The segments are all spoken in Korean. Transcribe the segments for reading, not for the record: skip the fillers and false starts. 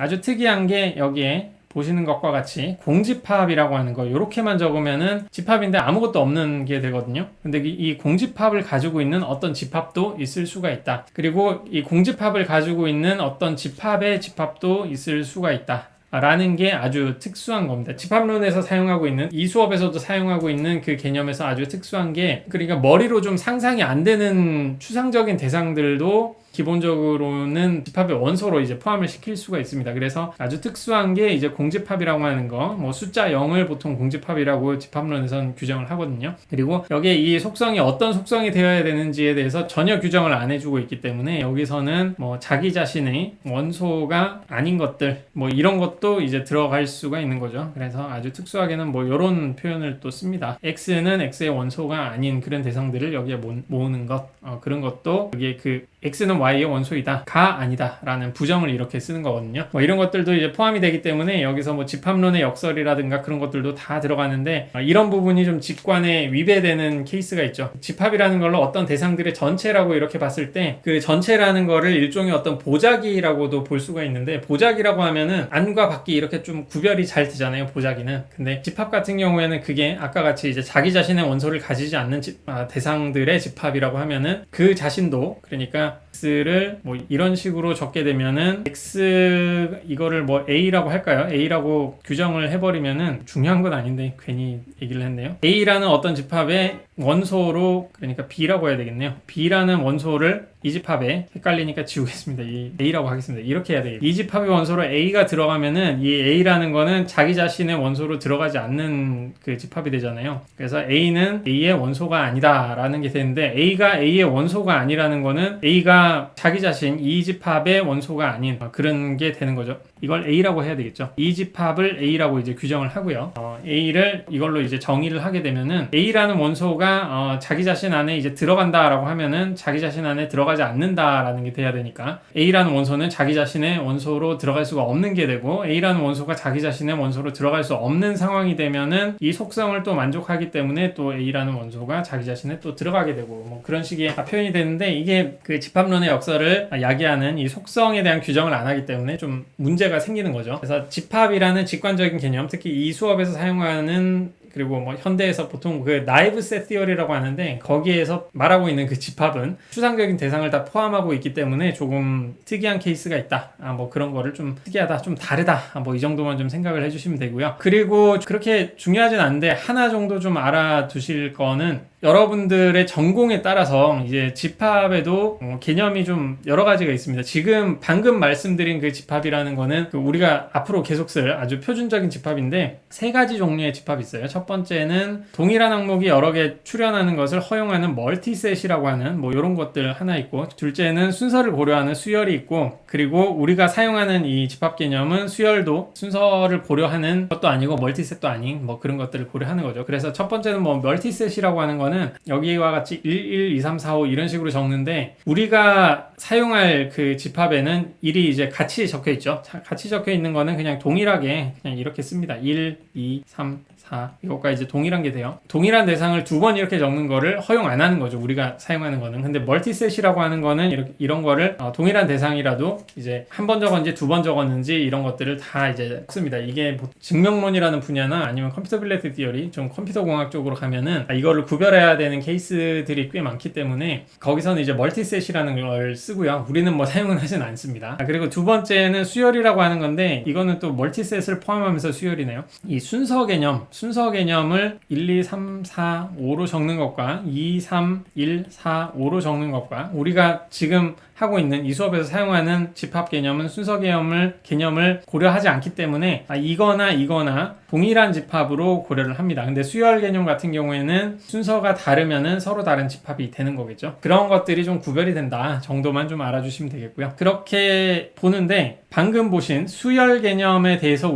아주 특이한 게 여기에 보시는 것과 같이 공집합이라고 하는 거 이렇게만 적으면은 집합인데 아무것도 없는 게 되거든요. 근데 이 공집합을 가지고 있는 어떤 집합도 있을 수가 있다. 그리고 이 공집합을 가지고 있는 어떤 집합의 집합도 있을 수가 있다. 라는 게 아주 특수한 겁니다. 집합론에서 사용하고 있는, 이 수업에서도 사용하고 있는 그 개념에서 아주 특수한 게, 그러니까 머리로 좀 상상이 안 되는 추상적인 대상들도 기본적으로는 집합의 원소로 이제 포함을 시킬 수가 있습니다. 그래서 아주 특수한 게 이제 공집합이라고 하는 거, 뭐 숫자 0을 보통 공집합이라고 집합론에서는 규정을 하거든요. 그리고 여기에 이 속성이 어떤 속성이 되어야 되는지에 대해서 전혀 규정을 안 해주고 있기 때문에 여기서는 뭐 자기 자신의 원소가 아닌 것들, 뭐 이런 것도 이제 들어갈 수가 있는 거죠. 그래서 아주 특수하게는 뭐 이런 표현을 또 씁니다. X는 X의 원소가 아닌 그런 대상들을 여기에 모으는 것, 그런 것도 여기에 그 X는 Y의 원소이다. 가 아니다. 라는 부정을 이렇게 쓰는 거거든요. 뭐 이런 것들도 이제 포함이 되기 때문에 여기서 뭐 집합론의 역설이라든가 그런 것들도 다 들어가는데 이런 부분이 좀 직관에 위배되는 케이스가 있죠. 집합이라는 걸로 어떤 대상들의 전체라고 이렇게 봤을 때 그 전체라는 거를 일종의 어떤 보자기라고도 볼 수가 있는데 보자기라고 하면은 안과 밖이 이렇게 좀 구별이 잘 되잖아요. 보자기는. 근데 집합 같은 경우에는 그게 아까 같이 이제 자기 자신의 원소를 가지지 않는 대상들의 집합이라고 하면은 그 자신도 그러니까 X를 뭐 이런 식으로 적게 되면은 X 이거를 뭐 A라고 할까요? A라고 규정을 해버리면은 중요한 건 아닌데 괜히 얘기를 했네요. A라는 어떤 집합의 원소로 그러니까 B라고 해야 되겠네요. B라는 원소를 이 집합에 헷갈리니까 지우겠습니다. 이 A라고 하겠습니다. 이렇게 해야 되겠죠. 이 집합의 원소로 A가 들어가면은 이 A라는 거는 자기 자신의 원소로 들어가지 않는 그 집합이 되잖아요. 그래서 A는 A의 원소가 아니다 라는 게 되는데 A가 A의 원소가 아니라는 거는 A가 자기 자신 이 집합의 원소가 아닌 그런 게 되는 거죠. 이걸 A라고 해야 되겠죠. 이 집합을 A라고 이제 규정을 하고요. A를 이걸로 이제 정의를 하게 되면은 A라는 원소가 자기 자신 안에 이제 들어간다라고 하면은 자기 자신 안에 들어가지 않는다라는 게 돼야 되니까 A라는 원소는 자기 자신의 원소로 들어갈 수가 없는 게 되고 A라는 원소가 자기 자신의 원소로 들어갈 수 없는 상황이 되면은 이 속성을 또 만족하기 때문에 또 A라는 원소가 자기 자신에 또 들어가게 되고 뭐 그런 식의 표현이 되는데 이게 그 집합론의 역설을 야기하는 이 속성에 대한 규정을 안 하기 때문에 좀 문제가 생기는 거죠. 그래서 집합이라는 직관적인 개념, 특히 이 수업에서 사용하는 그리고 뭐 현대에서 보통 그 나이브 셋 티어리라고 하는데 거기에서 말하고 있는 그 집합은 추상적인 대상을 다 포함하고 있기 때문에 조금 특이한 케이스가 있다. 뭐 그런 거를 좀 특이하다, 좀 다르다. 뭐 이 정도만 좀 생각을 해주시면 되고요. 그리고 그렇게 중요하진 않은데 하나 정도 좀 알아두실 거는 여러분들의 전공에 따라서 이제 집합에도 개념이 좀 여러 가지가 있습니다. 지금 방금 말씀드린 그 집합이라는 거는 그 우리가 앞으로 계속 쓸 아주 표준적인 집합인데 세 가지 종류의 집합이 있어요. 첫 번째는 동일한 항목이 여러 개 출현하는 것을 허용하는 멀티셋이라고 하는 뭐 이런 것들 하나 있고, 둘째는 순서를 고려하는 수열이 있고, 그리고 우리가 사용하는 이 집합 개념은 수열도 순서를 고려하는 것도 아니고 멀티셋도 아닌 뭐 그런 것들을 고려하는 거죠. 그래서 첫 번째는 뭐 멀티셋이라고 하는 거는 여기와 같이 1, 1, 2, 3, 4, 5 이런 식으로 적는데 우리가 사용할 그 집합에는 1이 이제 같이 적혀 있죠. 같이 적혀 있는 거는 그냥 동일하게 그냥 이렇게 씁니다. 1, 2, 3, 4 이것과 이제 동일한 게 돼요. 동일한 대상을 두 번 이렇게 적는 거를 허용 안 하는 거죠. 우리가 사용하는 거는. 근데 멀티셋이라고 하는 거는 이런 거를 동일한 대상이라도 이제 한 번 적었는지 두 번 적었는지 이런 것들을 다 이제 씁니다. 이게 증명론이라는 분야나 아니면 컴퓨터빌리티 티어리 좀 컴퓨터 공학 쪽으로 가면은 이거를 구별해야 되는 케이스들이 꽤 많기 때문에 거기서는 이제 멀티셋이라는 걸 쓰고요. 우리는 뭐 사용은 하진 않습니다. 그리고 두 번째는 수열이라고 하는 건데 이거는 또 멀티셋을 포함하면서 수열이네요. 이 순서 개념을 1, 2, 3, 4, 5로 적는 것과 2, 3, 1, 4, 5로 적는 것과 우리가 지금 하고 있는 이 수업에서 사용하는 집합 개념은 순서 개념을 고려하지 않기 때문에 이거나 동일한 집합으로 고려를 합니다. 근데 수열 개념 같은 경우에는 순서가 다르면은 서로 다른 집합이 되는 거겠죠. 그런 것들이 좀 구별이 된다 정도만 좀 알아주시면 되겠고요. 그렇게 보는데 방금 보신 수열 개념에 대해서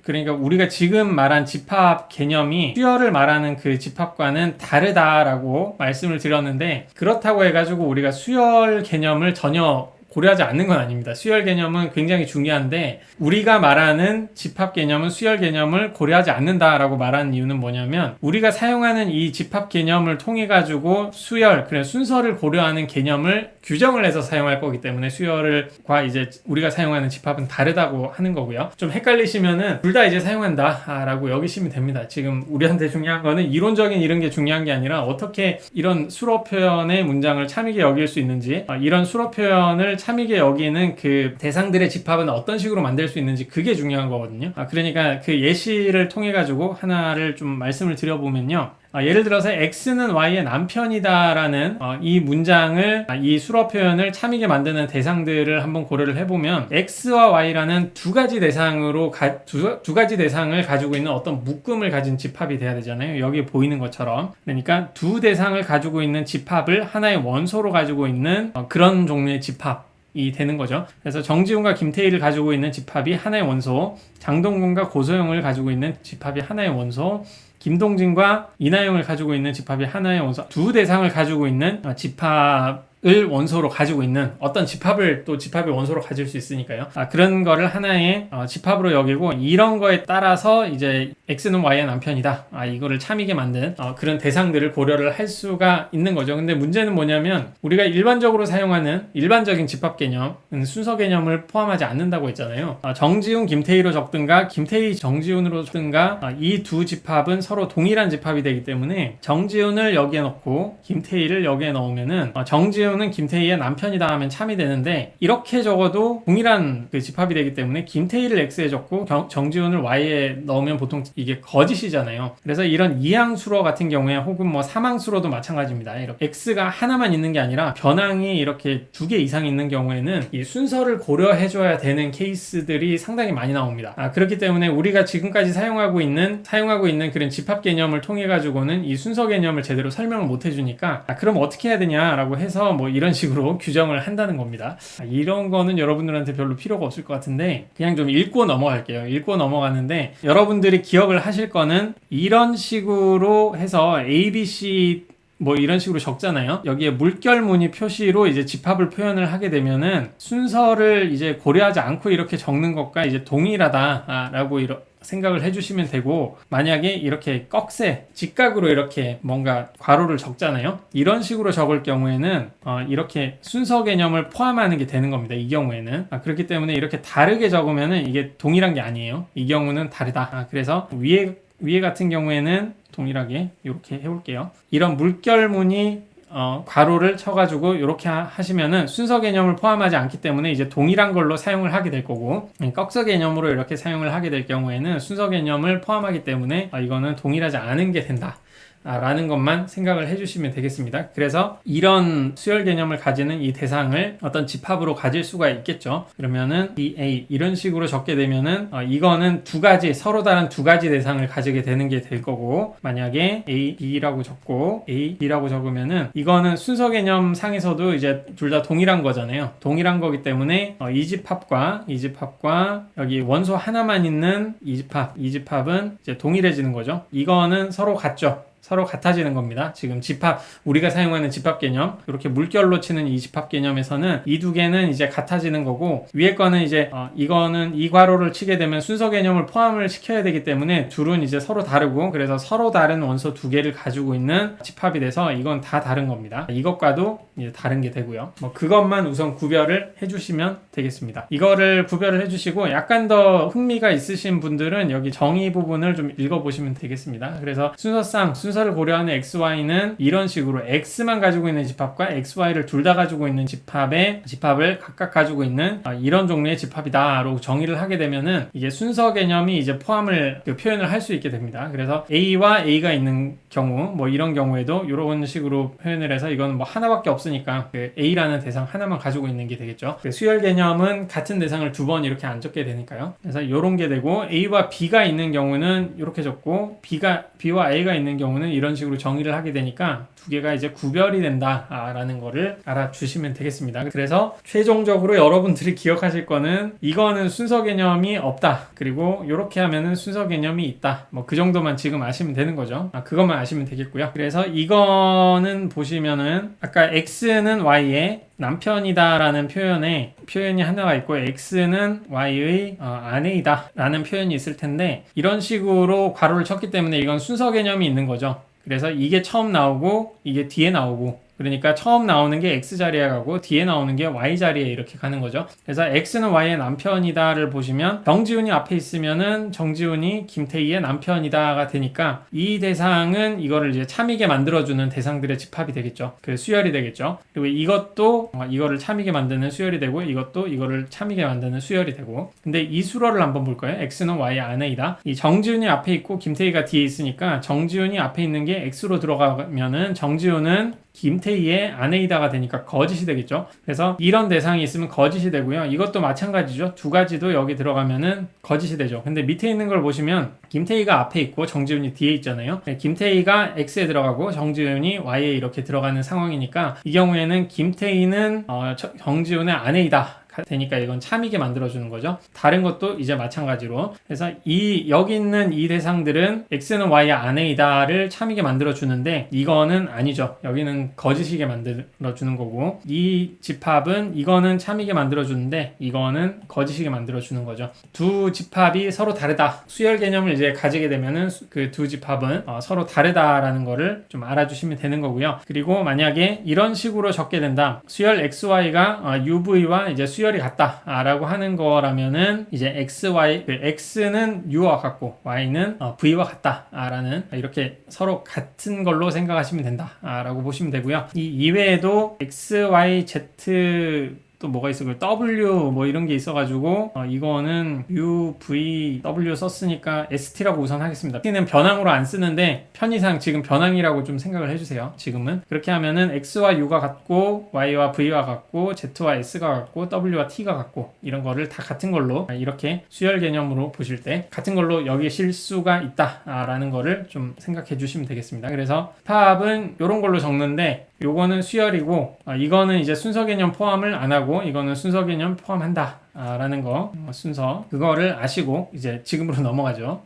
그러니까 우리가 지금 말한 집합 개념이 수열을 말하는 그 집합과는 다르다라고 말씀을 드렸는데 그렇다고 해가지고 우리가 수열 개념을 전혀 고려하지 않는 건 아닙니다. 수열 개념은 굉장히 중요한데 우리가 말하는 집합 개념은 수열 개념을 고려하지 않는다라고 말하는 이유는 뭐냐면 우리가 사용하는 이 집합 개념을 통해 가지고 수열, 그래 순서를 고려하는 개념을 규정을 해서 사용할 거기 때문에 수열과 이제 우리가 사용하는 집합은 다르다고 하는 거고요. 좀 헷갈리시면은 둘 다 이제 사용한다라고 여기시면 됩니다. 지금 우리한테 중요한 거는 이론적인 이런 게 중요한 게 아니라 어떻게 이런 수로 표현의 문장을 참이게 여길 수 있는지, 이런 수로 표현을 참이게 여기는 그 대상들의 집합은 어떤 식으로 만들 수 있는지 그게 중요한 거거든요. 그러니까 그 예시를 통해 가지고 하나를 좀 말씀을 드려보면요. 예를 들어서 X는 Y의 남편이다라는 이 문장을, 이 수로 표현을 참이게 만드는 대상들을 한번 고려를 해보면 X와 Y라는 두 가지 대상을 가지고 있는 어떤 묶음을 가진 집합이 돼야 되잖아요. 여기 보이는 것처럼. 그러니까 두 대상을 가지고 있는 집합을 하나의 원소로 가지고 있는 그런 종류의 집합이 되는 거죠. 그래서 정지훈과 김태희를 가지고 있는 집합이 하나의 원소, 장동건과 고소영을 가지고 있는 집합이 하나의 원소, 김동진과 이나영을 가지고 있는 집합이 하나의 원소, 두 대상을 가지고 있는 집합을 원소로 가지고 있는 어떤 집합을 또 집합의 원소로 가질 수 있으니까요. 그런 거를 하나의 집합으로 여기고 이런 거에 따라서 이제 X는 Y의 남편이다. 이거를 참이게 만든 그런 대상들을 고려를 할 수가 있는 거죠. 근데 문제는 뭐냐면 우리가 일반적으로 사용하는 일반적인 집합 개념, 순서 개념을 포함하지 않는다고 했잖아요. 정지훈, 김태희로 적든가 김태희, 정지훈으로 적든가 이 두 집합은 서로 동일한 집합이 되기 때문에 정지훈을 여기에 넣고 김태희를 여기에 넣으면은 정지훈은 김태희의 남편이다 하면 참이 되는데 이렇게 적어도 동일한 그 집합이 되기 때문에 김태희를 X에 적고 정지훈을 Y에 넣으면 보통 이게 거짓이잖아요. 그래서 이런 이항수로 같은 경우에 혹은 뭐 삼항수로도 마찬가지입니다. 이렇게 X가 하나만 있는 게 아니라 변항이 이렇게 두 개 이상 있는 경우에는 이 순서를 고려해줘야 되는 케이스들이 상당히 많이 나옵니다. 그렇기 때문에 우리가 지금까지 사용하고 있는 그런 집합 개념을 통해 가지고는 이 순서 개념을 제대로 설명을 못 해주니까 그럼 어떻게 해야 되냐라고 해서 뭐 이런 식으로 규정을 한다는 겁니다. 이런 거는 여러분들한테 별로 필요가 없을 것 같은데 그냥 좀 읽고 넘어갈게요. 읽고 넘어가는데 여러분들이 기억을 하실 거는 이런 식으로 해서 A, B, C 뭐 이런 식으로 적잖아요. 여기에 물결무늬 표시로 이제 집합을 표현을 하게 되면은 순서를 이제 고려하지 않고 이렇게 적는 것과 이제 동일하다라고 생각을 해주시면 되고, 만약에 이렇게 꺽쇠, 직각으로 이렇게 뭔가 괄호를 적잖아요. 이런 식으로 적을 경우에는 이렇게 순서 개념을 포함하는 게 되는 겁니다. 이 경우에는. 그렇기 때문에 이렇게 다르게 적으면은 이게 동일한 게 아니에요. 이 경우는 다르다. 그래서 위에 같은 경우에는 동일하게 이렇게 해볼게요. 이런 물결무늬 괄호를 쳐가지고 이렇게 하시면은 순서 개념을 포함하지 않기 때문에 이제 동일한 걸로 사용을 하게 될 거고, 꺽쇠 개념으로 이렇게 사용을 하게 될 경우에는 순서 개념을 포함하기 때문에 이거는 동일하지 않은 게 된다 라는 것만 생각을 해주시면 되겠습니다. 그래서 이런 수열 개념을 가지는 이 대상을 어떤 집합으로 가질 수가 있겠죠. 그러면은 B, A 이런 식으로 적게 되면은 이거는 서로 다른 두 가지 대상을 가지게 되는 게 될 거고, 만약에 A, B라고 적고 A, B라고 적으면은 이거는 순서 개념 상에서도 이제 둘 다 동일한 거잖아요. 동일한 거기 때문에 이 집합과 여기 원소 하나만 있는 이 집합은 이제 동일해지는 거죠. 이거는 서로 같아지는 겁니다. 지금 우리가 사용하는 집합 개념, 이렇게 물결로 치는 이 집합 개념에서는 이 두 개는 이제 같아지는 거고, 위에 거는 이제 이거는 이 괄호를 치게 되면 순서 개념을 포함을 시켜야 되기 때문에 둘은 이제 서로 다르고, 그래서 서로 다른 원소 두 개를 가지고 있는 집합이 돼서 이건 다 다른 겁니다. 이것과도 이제 다른 게 되고요. 그것만 우선 구별을 해주시면 되겠습니다. 이거를 구별을 해주시고, 약간 더 흥미가 있으신 분들은 여기 정의 부분을 좀 읽어보시면 되겠습니다. 그래서 순서를 고려하는 XY는 이런 식으로 X만 가지고 있는 집합과 XY를 둘 다 가지고 있는 집합을 각각 가지고 있는 이런 종류의 집합이다라고 정의를 하게 되면은 이게 순서 개념이 이제 표현을 할 수 있게 됩니다. 그래서 A와 A가 있는 경우, 뭐 이런 경우에도 이런 식으로 표현을 해서 이거는 뭐 하나밖에 없으니까 그 A라는 대상 하나만 가지고 있는 게 되겠죠. 그 수열 개념은 같은 대상을 두 번 이렇게 안 적게 되니까요. 그래서 이런 게 되고, A와 B가 있는 경우는 이렇게 적고, B와 A가 있는 경우는 이런 식으로 정의를 하게 되니까 두 개가 이제 구별이 된다라는 거를 알아주시면 되겠습니다. 그래서 최종적으로 여러분들이 기억하실 거는 이거는 순서 개념이 없다, 그리고 이렇게 하면은 순서 개념이 있다, 뭐 그 정도만 지금 아시면 되는 거죠. 그것만 아시면 되겠고요. 그래서 이거는 보시면은 아까 X는 Y에 남편이다 라는 표현이 하나가 있고 x는 y의 아내이다 라는 표현이 있을 텐데, 이런 식으로 괄호를 쳤기 때문에 이건 순서 개념이 있는 거죠. 그래서 이게 처음 나오고 이게 뒤에 나오고, 그러니까 처음 나오는 게 X자리에 가고 뒤에 나오는 게 Y자리에 이렇게 가는 거죠. 그래서 X는 Y의 남편이다를 보시면 정지훈이 앞에 있으면은 정지훈이 김태희의 남편이다가 되니까 이 대상은 이거를 이제 참이게 만들어주는 대상들의 집합이 되겠죠. 그 수열이 되겠죠. 그리고 이것도 이거를 참이게 만드는 수열이 되고, 이것도 이거를 참이게 만드는 수열이 되고. 근데 이 수로를 한번 볼 거예요. X는 Y의 아내이다. 이 정지훈이 앞에 있고 김태희가 뒤에 있으니까 정지훈이 앞에 있는 게 X로 들어가면은 정지훈은 김태희의 아내이다가 되니까 거짓이 되겠죠. 그래서 이런 대상이 있으면 거짓이 되고요. 이것도 마찬가지죠. 두 가지도 여기 들어가면은 거짓이 되죠. 근데 밑에 있는 걸 보시면 김태희가 앞에 있고 정지훈이 뒤에 있잖아요. 김태희가 X에 들어가고 정지훈이 Y에 이렇게 들어가는 상황이니까, 이 경우에는 김태희는 정지훈의 아내이다 되니까 이건 참이게 만들어주는 거죠. 다른 것도 이제 마찬가지로. 그래서 여기 있는 이 대상들은 X는 Y의 아내이다를 참이게 만들어주는데, 이거는 아니죠. 여기는 거짓이게 만들어주는 거고, 이 집합은 이거는 참이게 만들어주는데 이거는 거짓이게 만들어주는 거죠. 두 집합이 서로 다르다. 수열 개념을 이제 가지게 되면은 그 두 집합은 서로 다르다라는 거를 좀 알아주시면 되는 거고요. 그리고 만약에 이런 식으로 적게 된다. 수열 XY가 UV와 이제 수열이 같다라고 하는 거라면은 이제 X는 U와 같고 Y는 V와 같다라는, 이렇게 서로 같은 걸로 생각하시면 된다라고 보시면 되고요. 이 이외에도 X, Y, Z 또 뭐가 있어? 그 W 뭐 이런 게 있어가지고 이거는 U, V, W 썼으니까 ST라고 우선 하겠습니다. T는 변항으로 안 쓰는데 편의상 지금 변항이라고 좀 생각을 해주세요. 지금은 그렇게 하면은 X와 U가 같고 Y와 V와 같고 Z와 S가 같고 W와 T가 같고, 이런 거를 다 같은 걸로 이렇게 수열 개념으로 보실 때 같은 걸로 여기에 실수가 있다라는 거를 좀 생각해 주시면 되겠습니다. 그래서 팝은 이런 걸로 적는데, 요거는 수열이고 이거는 이제 순서 개념 포함을 안 하고 이거는 순서 개념 포함한다 라는 거, 순서 그거를 아시고 이제 지금으로 넘어가죠.